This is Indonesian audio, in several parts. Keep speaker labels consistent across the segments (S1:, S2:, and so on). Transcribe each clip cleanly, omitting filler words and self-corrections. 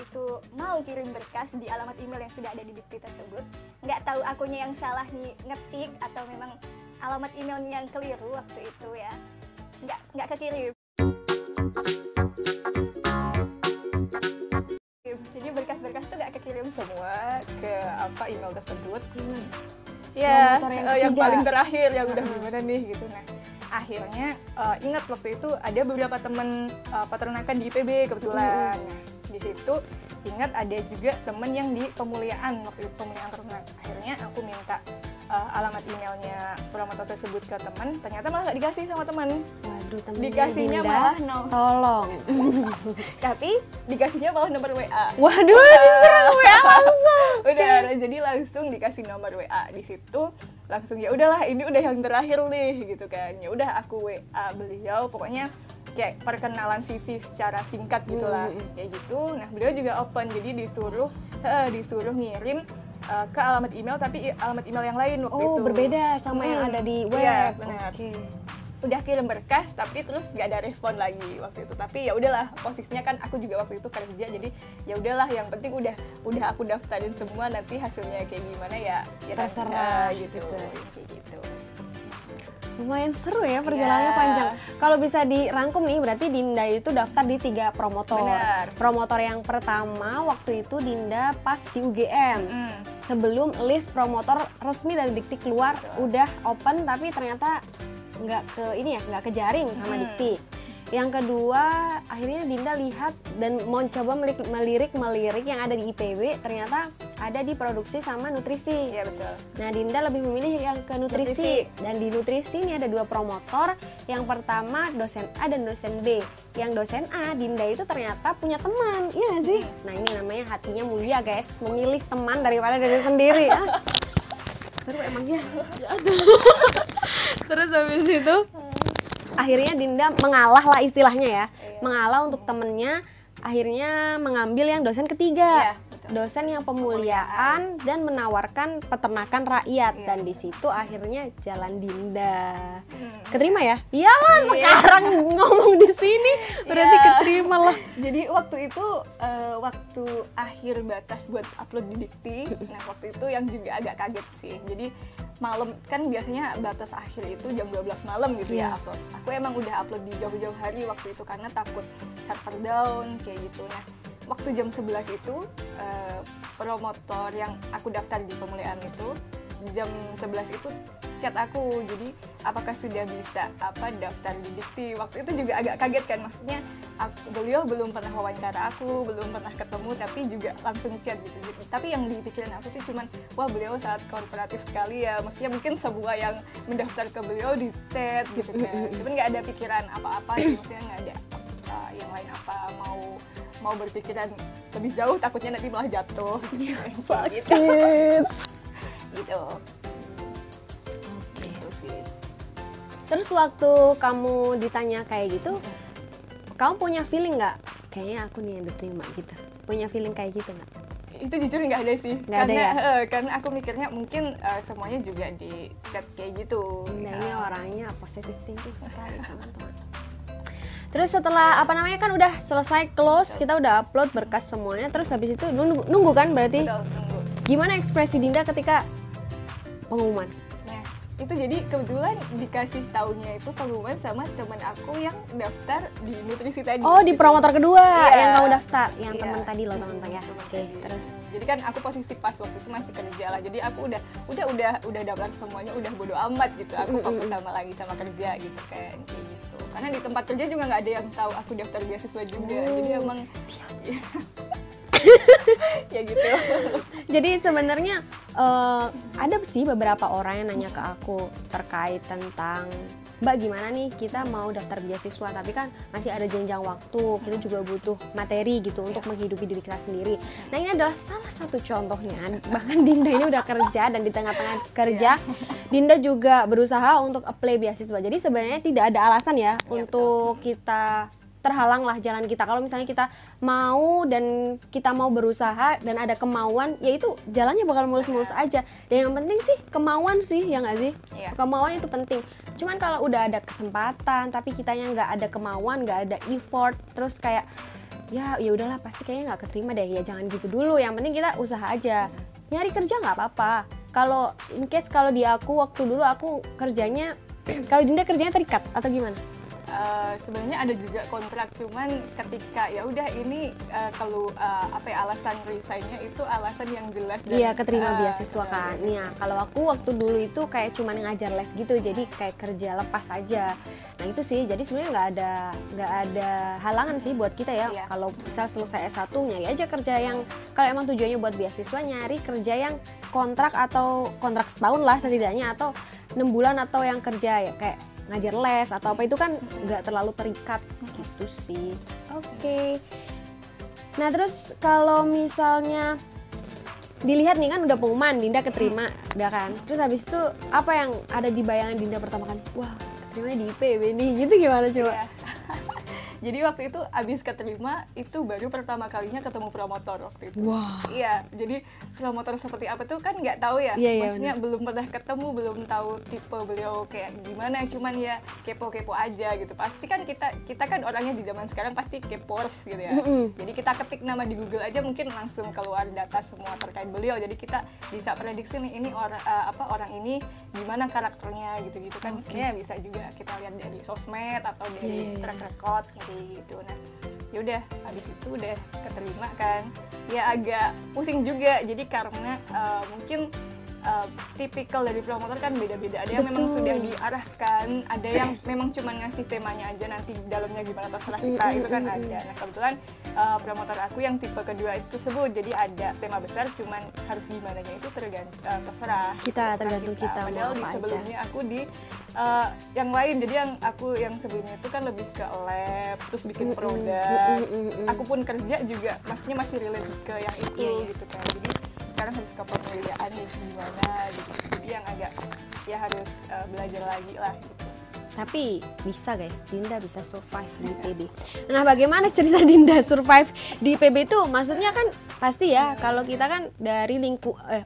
S1: itu mau kirim berkas di alamat email yang sudah ada di dikti tersebut. Nggak tahu akunya yang salah nih ngetik atau memang alamat emailnya yang keliru waktu itu ya. Nggak kekirim. Jadi berkas-berkas tuh nggak kekirim semua ke email tersebut. Ya, yang paling terakhir yang udah gimana nih gitu. Nah, akhirnya ingat waktu itu ada beberapa teman peternakan di IPB kebetulan. Nah, di situ ingat ada juga temen yang di pemuliaan waktu itu, pemuliaan ternak. Akhirnya aku minta alamat emailnya promotor tersebut ke teman, ternyata malah nggak dikasih sama teman.
S2: Waduh, temennya
S1: dikasihnya
S2: Dinda,
S1: malah
S2: tolong.
S1: Tapi dikasihnya malah nomor WA.
S2: Waduh, disuruh WA langsung.
S1: Udah, jadi langsung dikasih nomor WA. Di situ langsung ya udahlah, ini udah yang terakhir nih gitu kan. Ya udah aku WA beliau, pokoknya kayak perkenalan CV secara singkat gitulah, kayak gitu. Nah, beliau juga open, jadi disuruh ngirim ke alamat email, tapi alamat email yang lain waktu itu.
S2: Oh, berbeda sama yang ada di web.
S1: Iya, benar.
S2: Okay.
S1: Udah kirim berkas, tapi terus nggak ada respon lagi waktu itu. Tapi ya udahlah, posisinya kan aku juga waktu itu kerja, jadi ya udahlah, yang penting udah aku daftarin semua, nanti hasilnya kayak gimana ya
S2: terserah
S1: gitu.
S2: Gitu.
S1: Kayak gitu.
S2: Lumayan seru ya, perjalanannya panjang. Kalau bisa dirangkum nih, berarti Dinda itu daftar di 3 promotor.
S1: Benar.
S2: Promotor yang pertama waktu itu Dinda pas di UGM. Sebelum list promotor resmi dari Dikti keluar, udah open tapi ternyata nggak kejaring sama Dikti. Yang kedua, akhirnya Dinda lihat dan mau coba melirik yang ada di IPB, ternyata ada di produksi sama nutrisi.
S1: Iya, betul.
S2: Nah, Dinda lebih memilih yang ke nutrisi. Dan di nutrisi ini ada 2 promotor. Yang pertama dosen A dan dosen B. Yang dosen A, Dinda itu ternyata punya teman, iya nggak sih? Nah, ini namanya hatinya mulia guys, memilih teman daripada diri sendiri. Seru emangnya. Terus habis itu akhirnya Dinda mengalah lah istilahnya ya, mengalah untuk temennya, akhirnya mengambil yang dosen ketiga, dosen yang pemuliaan dan menawarkan peternakan rakyat, dan di situ akhirnya jalan Dinda. Keterima ya? Iyalah, sekarang ngomong di sini berarti keterima lah.
S1: Jadi waktu itu waktu akhir batas buat upload di Dikti. Nah, waktu itu yang juga agak kaget sih. Jadi malam kan biasanya batas akhir itu jam 12 malam gitu ya upload. Aku emang udah upload di jauh-jauh hari waktu itu karena takut server down kayak gitu. Nah, waktu jam 11 itu promotor yang aku daftar di pemuliaan itu jam 11 itu chat aku, jadi apakah sudah bisa daftar di Dikti. Waktu itu juga agak kaget kan, maksudnya beliau belum pernah wawancara aku, belum pernah ketemu, tapi juga langsung chat gitu. Tapi yang dipikirin aku sih cuman, wah beliau sangat kooperatif sekali ya, maksudnya mungkin semua yang mendaftar ke beliau di chat gitu kan. Cuman nggak ada pikiran apa-apa, maksudnya nggak ada yang lain mau berpikiran lebih jauh, takutnya nanti malah jatuh.
S2: Sakit.
S1: Gitu.
S2: Terus waktu kamu ditanya kayak gitu, kamu punya feeling nggak? Kayaknya aku nih yang diterima gitu. Punya feeling kayak gitu nggak?
S1: Itu jujur nggak ada sih. Karena aku mikirnya mungkin semuanya juga di chat kayak gitu.
S2: Nah, ini orangnya positive thinking sekali teman-teman. Terus setelah kan udah selesai close, kita udah upload berkas semuanya. Terus habis itu nunggu kan berarti?
S1: Betul, nunggu.
S2: Gimana ekspresi Dinda ketika pengumuman?
S1: Nah, itu jadi kebetulan dikasih taunya itu pengumuman sama teman aku yang daftar di nutrisi tadi.
S2: Oh, di promotor kedua yang kamu daftar, yang
S1: Iya.
S2: teman tadi loh teman-teman ya. Oke, terus
S1: jadi kan aku posisi pas waktu itu masih kerja lah. Jadi aku udah daftar semuanya, udah bodo amat gitu. Aku fokus sama kerja gitu kan, kayak gitu. Karena di tempat kerja juga nggak ada yang tahu aku daftar beasiswa juga. Jadi emang ya gitu.
S2: Jadi sebenarnya ada sih beberapa orang yang nanya ke aku terkait tentang, Mbak gimana nih kita mau daftar beasiswa tapi kan masih ada jenjang waktu, kita juga butuh materi gitu untuk menghidupi diri kita sendiri. Nah, ini adalah salah satu contohnya. Bahkan Dinda ini udah kerja, dan di tengah-tengah kerja Dinda juga berusaha untuk apply beasiswa. Jadi sebenarnya tidak ada alasan ya untuk kita terhalang lah jalan kita. Kalau misalnya kita mau dan kita mau berusaha dan ada kemauan, ya itu jalannya bakal mulus-mulus aja. Dan yang penting sih kemauan sih, ya nggak sih?
S1: Iya.
S2: Kemauan itu penting. Cuman kalau udah ada kesempatan tapi kitanya nggak ada kemauan, nggak ada effort, terus kayak ya udahlah pasti kayaknya nggak keterima deh, ya jangan gitu dulu, yang penting kita usaha aja. Nyari kerja nggak apa-apa. Kalau in case kalau di aku waktu dulu aku kerjanya kalau Dinda kerjanya terikat atau gimana?
S1: Sebenarnya ada juga kontrak, cuman ketika ya udah ini kalau apa ya, alasan resignnya itu alasan yang jelas dan
S2: Iya, keterima beasiswa kan. Iya, kalau aku waktu dulu itu kayak cuma ngajar les gitu, jadi kayak kerja lepas aja. Nah itu sih, jadi sebenarnya nggak ada halangan sih buat kita ya.
S1: Iya.
S2: Kalau bisa selesai S1 nyari aja kerja yang kalau emang tujuannya buat beasiswa, nyari kerja yang kontrak atau kontrak setahun lah setidaknya, atau 6 bulan, atau yang kerja ya kayak ngajar les atau apa, itu kan nggak terlalu terikat gitu sih. Oke. Nah terus kalau misalnya dilihat nih kan udah pengumuman Dinda keterima, udah kan. Terus habis itu apa yang ada di bayangan Dinda pertama kan? Wah, keterima di IPB nih, gitu gimana coba?
S1: Iya. Jadi waktu itu abis keterima itu baru pertama kalinya ketemu promotor waktu itu.
S2: Wah.
S1: Iya, jadi promotor seperti apa tuh kan nggak tahu ya.
S2: Iya,
S1: Maksudnya belum pernah ketemu, belum tahu tipe beliau kayak gimana. Cuman ya kepo-kepo aja gitu. Pasti kan kita kan orangnya di zaman sekarang pasti kepors gitu ya. Jadi kita ketik nama di Google aja mungkin langsung keluar data semua terkait beliau. Jadi kita bisa prediksi nih ini orang ini gimana karakternya gitu-gitu kan. Sebenarnya bisa juga kita lihat dari sosmed atau dari track record gitu. Nah, yaudah habis itu udah keterima kan, ya agak pusing juga. Jadi karena mungkin tipikal dari promotor kan beda-beda. Ada yang memang sudah diarahkan, ada yang memang cuma ngasih temanya aja, nanti dalamnya gimana terserah kita, itu kan ada. Nah kebetulan promotor aku yang tipe kedua itu tersebut, jadi ada tema besar, cuman harus gimana itu terserah
S2: Tergantung kita mau
S1: padahal
S2: apa
S1: di
S2: aja.
S1: sebelumnya aku di yang lain, jadi yang sebelumnya itu kan lebih ke lab, terus bikin produk. Aku pun kerja juga, maksudnya masih relate ke yang itu gitu kan. Jadi sekarang harus ke pemilihan nih gimana gitu. Jadi yang agak ya harus belajar lagi lah gitu.
S2: Tapi bisa guys, Dinda bisa survive di IPB. Nah bagaimana cerita Dinda survive di IPB itu? Maksudnya kan pasti ya kalau kita kan dari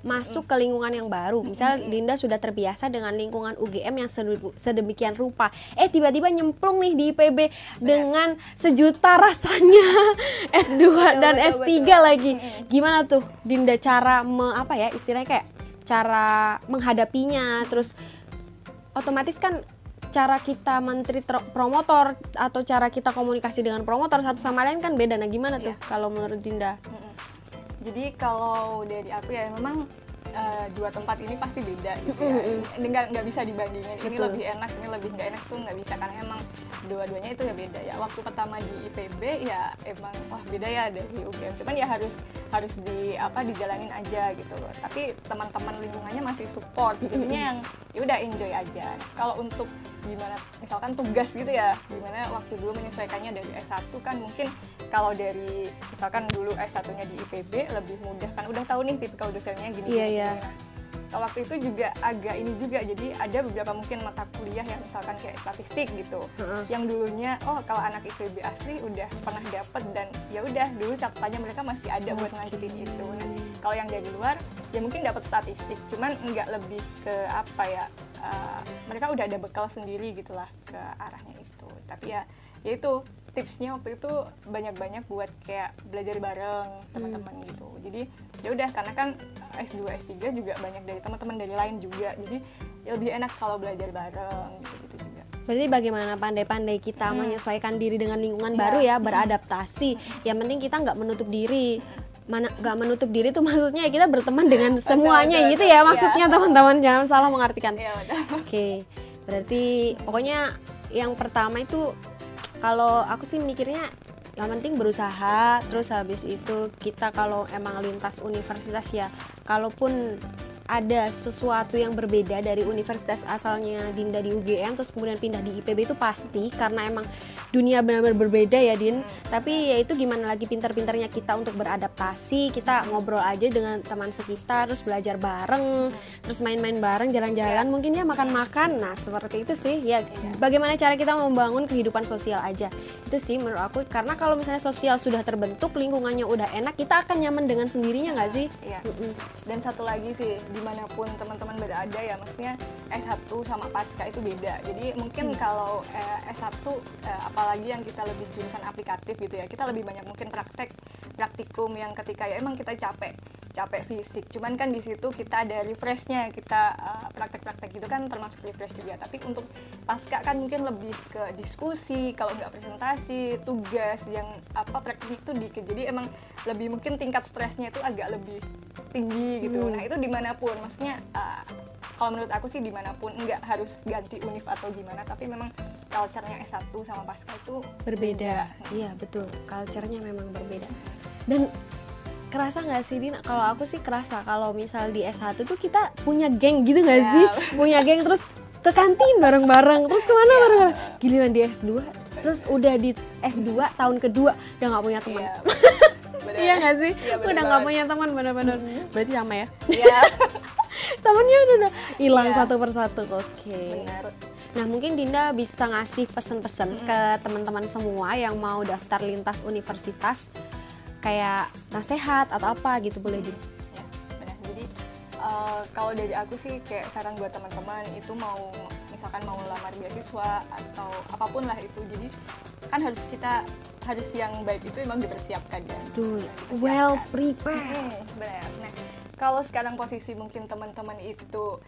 S2: masuk ke lingkungan yang baru. Misal Dinda sudah terbiasa dengan lingkungan UGM yang sedemikian rupa. Tiba-tiba nyemplung nih di IPB dengan sejuta rasanya S2 dan S3 lagi. Gimana tuh Dinda cara istilahnya kayak cara menghadapinya, terus otomatis kan cara kita menteri promotor atau cara kita komunikasi dengan promotor satu sama lain kan beda. Nah gimana tuh kalau menurut Dinda?
S1: Jadi kalau dari aku ya memang dua tempat ini pasti beda gitu ya. Nggak bisa dibandingin. Ini lebih enak, ini lebih nggak enak tuh nggak bisa, karena emang dua-duanya itu ya beda ya. Waktu pertama di IPB ya emang wah beda ya dari UGM. Cuman ya harus dijalanin aja gitu loh. Tapi teman-teman lingkungannya masih support. Jadinya yang ya udah enjoy aja. Nah, kalau untuk gimana misalkan tugas gitu ya, gimana waktu dulu menyesuaikannya dari S1 kan mungkin kalau dari misalkan dulu S1-nya di IPB lebih mudah kan, udah tahu nih tipikal dosennya gini. Nah, kalau waktu itu juga agak ini juga, jadi ada beberapa mungkin mata kuliah yang misalkan kayak statistik gitu, yang dulunya kalau anak IPB asli udah pernah dapet dan ya udah dulu catatannya mereka masih ada buat ngajuin itu. Nah, kalau yang dari luar ya mungkin dapat statistik, cuman nggak lebih ke mereka udah ada bekal sendiri gitulah ke arahnya itu. Tapi ya itu tipsnya waktu itu banyak-banyak buat kayak belajar bareng teman-teman gitu. Jadi ya udah, karena kan S2 S3 juga banyak dari teman-teman dari lain juga. Jadi ya lebih enak kalau belajar bareng gitu juga.
S2: Berarti bagaimana pandai-pandai kita menyesuaikan diri dengan lingkungan baru ya, beradaptasi. Yang penting kita nggak menutup diri. Nggak menutup diri tuh maksudnya kita berteman dengan semuanya gitu ya maksudnya teman-teman, jangan salah mengartikan. Oke, berarti pokoknya yang pertama itu kalau aku sih mikirnya yang penting berusaha, terus habis itu kita kalau emang lintas universitas ya, kalaupun ada sesuatu yang berbeda dari universitas asalnya Dinda di UGM terus kemudian pindah di IPB itu pasti, karena emang dunia benar-benar berbeda ya Din. Tapi ya itu gimana lagi, pintar-pintarnya kita untuk beradaptasi, kita ngobrol aja dengan teman sekitar, terus belajar bareng, terus main-main bareng, jalan-jalan, mungkin ya makan-makan. Nah seperti itu sih ya, bagaimana cara kita membangun kehidupan sosial aja, itu sih menurut aku. Karena kalau misalnya sosial sudah terbentuk, lingkungannya udah enak, kita akan nyaman dengan sendirinya nggak sih?
S1: Iya. Dan satu lagi sih, dimanapun teman-teman berada ya, maksudnya S1 sama pasca itu beda. Jadi mungkin kalau S1 apalagi yang kita lebih jurusan aplikatif gitu ya, kita lebih banyak mungkin praktikum yang ketika ya emang kita capek fisik, cuman kan di situ kita ada refreshnya, kita praktek-praktek gitu kan termasuk refresh juga. Tapi untuk pasca kan mungkin lebih ke diskusi, kalau nggak presentasi, tugas yang praktik itu dikit, jadi emang lebih mungkin tingkat stresnya itu agak lebih tinggi gitu. Nah itu dimanapun, maksudnya kalau menurut aku sih dimanapun, nggak harus ganti univ atau gimana, tapi memang culture-nya S1 sama pasca itu
S2: berbeda. Iya betul, culture-nya memang berbeda. Dan kerasa nggak sih Din? Kalau aku sih kerasa kalau misal di S1 tuh kita punya geng gitu nggak sih? Punya geng, terus ke kantin bareng-bareng, terus kemana bareng-bareng. Giliran di S2, terus udah di S2 tahun kedua udah nggak punya teman. Iya nggak sih? Udah nggak punya teman, bener-bener. Berarti sama ya?
S1: Iya.
S2: Temennya udah hilang satu persatu. Oke. Nah mungkin Dinda bisa ngasih pesan-pesan ke teman-teman semua yang mau daftar lintas universitas, kayak nasihat atau apa gitu, boleh Din?
S1: Ya, benar. Jadi kalau dari aku sih kayak saran buat teman-teman itu misalkan mau lamar beasiswa atau apapun lah itu, jadi kan harus yang baik itu emang dipersiapkan ya.
S2: Betul. Well prepared.
S1: Benar. Nah kalau sekarang posisi mungkin teman-teman itu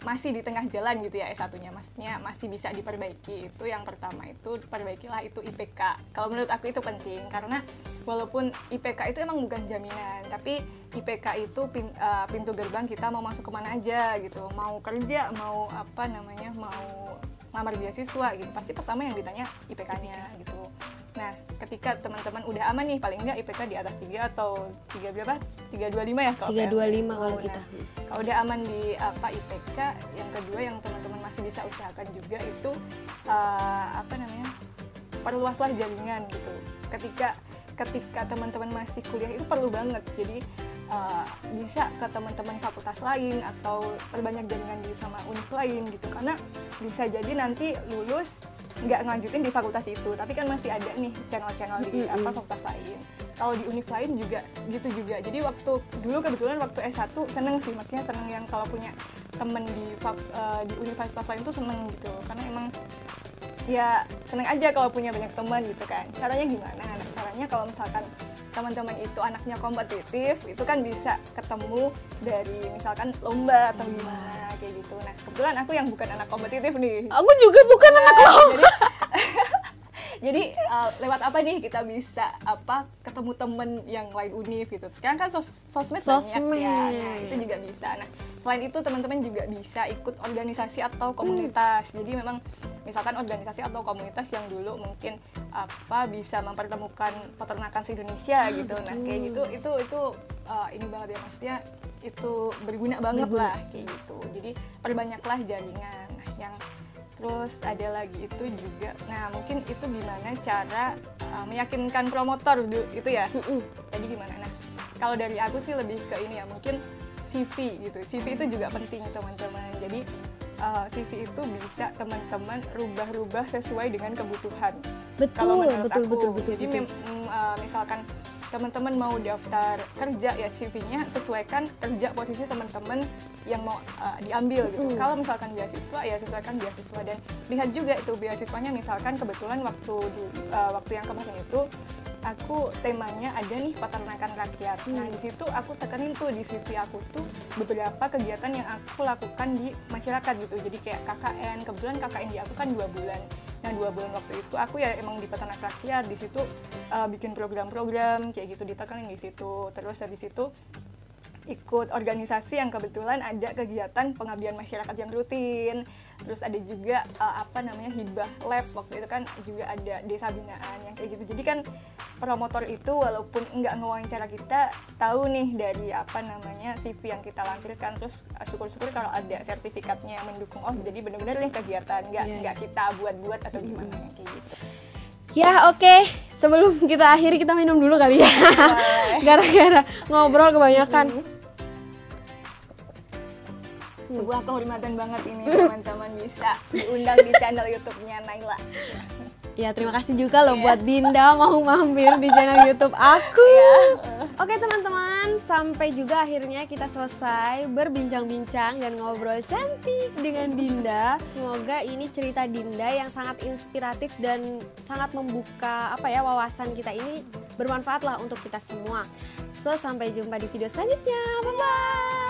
S1: masih di tengah jalan gitu ya S1-nya, maksudnya masih bisa diperbaiki, itu yang pertama itu perbaikilah itu IPK. Kalau menurut aku itu penting, karena walaupun IPK itu emang bukan jaminan, tapi IPK itu pintu gerbang kita mau masuk kemana aja gitu, mau kerja, mau mau lamar beasiswa gitu, pasti pertama yang ditanya IPK-nya gitu. Nah, ketika teman-teman udah aman nih, paling enggak IPK di atas 3 atau 3 berapa? 325 ya kalau
S2: 325 kalau kita.
S1: Kalau udah aman di IPK, yang kedua yang teman-teman masih bisa usahakan juga itu perluaslah jaringan gitu. Ketika teman-teman masih kuliah itu perlu banget. Jadi bisa ke teman-teman fakultas lain atau perbanyak jaringan di sama univ lain gitu, karena bisa jadi nanti lulus nggak ngelanjutin di fakultas itu, tapi kan masih ada nih channel-channel di fakultas lain. Kalau di univ lain juga gitu juga. Jadi dulu kebetulan waktu S1 seneng sih, maksudnya seneng yang kalau punya temen di universitas lain tuh seneng gitu, karena emang ya seneng aja kalau punya banyak teman gitu kan. Caranya gimana? Nah, caranya kalau misalkan teman-teman itu anaknya kompetitif, itu kan bisa ketemu dari misalkan lomba atau gimana kayak gitu. Nah kebetulan aku yang bukan anak kompetitif nih.
S2: Aku juga bukan anak lomba.
S1: Jadi lewat apa nih kita bisa ketemu temen yang lain univ gitu. Sekarang kan sosmed banyak ya, nah itu juga bisa. Nah selain itu teman-teman juga bisa ikut organisasi atau komunitas. Jadi memang misalkan organisasi atau komunitas yang dulu mungkin bisa mempertemukan peternakan se-Indonesia gitu. Nah kayak gitu itu ini banget ya, maksudnya itu berguna banget lah kayak gitu. Jadi perbanyaklah jaringan. Nah yang terus ada lagi itu juga, nah mungkin itu gimana cara meyakinkan promotor itu ya. Jadi gimana? Nah kalau dari aku sih lebih ke ini ya, mungkin CV gitu. CV itu juga penting teman-teman. Jadi CV itu bisa teman-teman rubah-rubah sesuai dengan kebutuhan.
S2: Betul.
S1: Jadi misalkan teman-teman mau daftar kerja ya, CV-nya sesuaikan kerja posisi teman-teman yang mau diambil gitu. Kalau misalkan beasiswa ya sesuaikan beasiswa, dan lihat juga itu beasiswanya. Misalkan kebetulan waktu yang kemarin itu aku temanya ada nih peternakan rakyat. Nah di situ aku tekenin tuh di CV aku tuh beberapa kegiatan yang aku lakukan di masyarakat gitu. Jadi kayak KKN, kebetulan KKN di aku kan 2 bulan. Nah 2 bulan waktu itu aku ya emang di peternak rakyat, di situ bikin program-program kayak gitu, ditekenin di situ. Terus habis itu ikut organisasi yang kebetulan ada kegiatan pengabdian masyarakat yang rutin. Terus ada juga hibah lab, waktu itu kan juga ada desa binaan yang kayak gitu. Jadi kan promotor itu walaupun nggak ngewawancara kita, tahu nih dari CV yang kita lampirkan. Terus syukur-syukur kalau ada sertifikatnya yang mendukung, oh jadi benar-benar nih kegiatan, nggak kita buat-buat atau gimana kayak gitu.
S2: Ya oke. Sebelum kita akhiri, kita minum dulu kali ya. Gara-gara ngobrol kebanyakan.
S1: Sebuah kehormatan banget ini teman-teman bisa diundang di channel YouTube-nya Naila.
S2: Ya terima kasih juga loh buat Dinda mau mampir di channel YouTube aku. Oke teman-teman, sampai juga akhirnya kita selesai berbincang-bincang dan ngobrol cantik dengan Dinda. Semoga ini cerita Dinda yang sangat inspiratif dan sangat membuka wawasan kita ini bermanfaat lah untuk kita semua. So, sampai jumpa di video selanjutnya. Bye-bye.